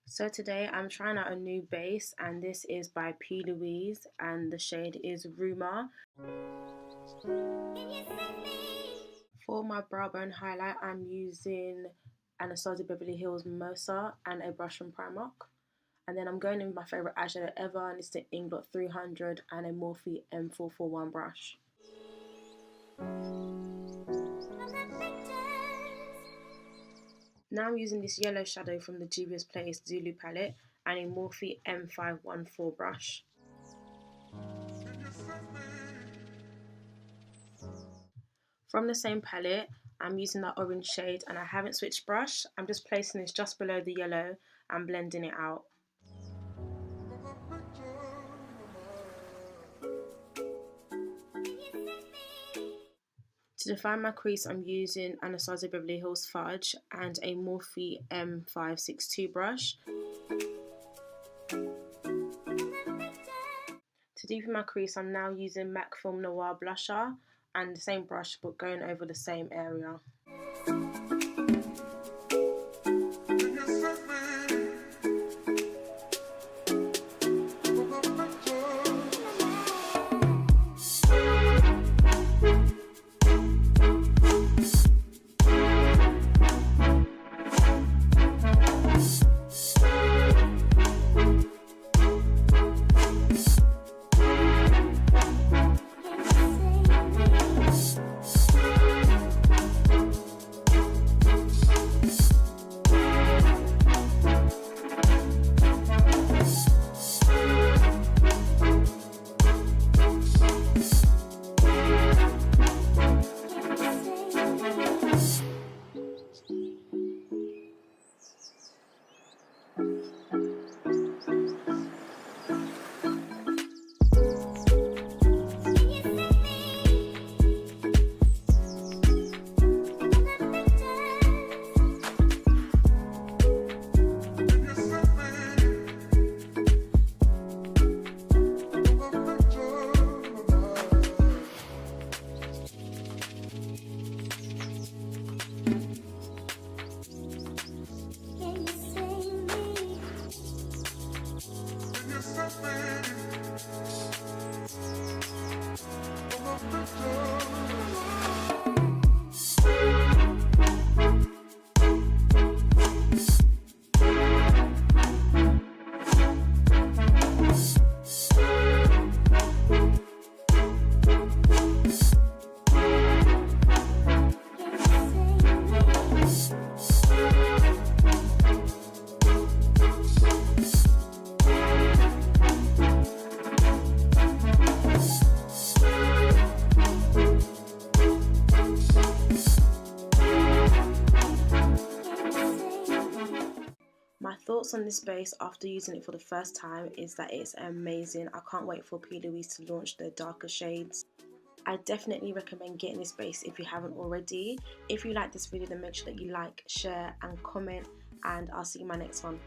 So today I'm trying out a new base, and this is by Plouise and the shade is Rumor. For my brow bone highlight I'm using Anastasia Beverly Mocha and a brush from Primark. And then I'm going in with my favourite eyeshadow ever, and it's the Inglot 300 and a Morphe M441 brush. Now I'm using this yellow shadow from the Juvia's Place Zulu palette and a Morphe M514 brush. From the same palette, I'm using that orange shade and I haven't switched brush. I'm just placing this just below the yellow and blending it out. To define my crease, I'm using Anastasia Beverly Fudge and a Morphe M562 brush. To deepen my crease, I'm now using MAC Film Noir blusher and the same brush but going over the same area. My thoughts on this base after using it for the first time is that it's amazing. I can't wait for Plouise to launch their darker shades. I definitely recommend getting this base if you haven't already. If you like this video, then make sure that you like, share and comment, and I'll see you in my next one.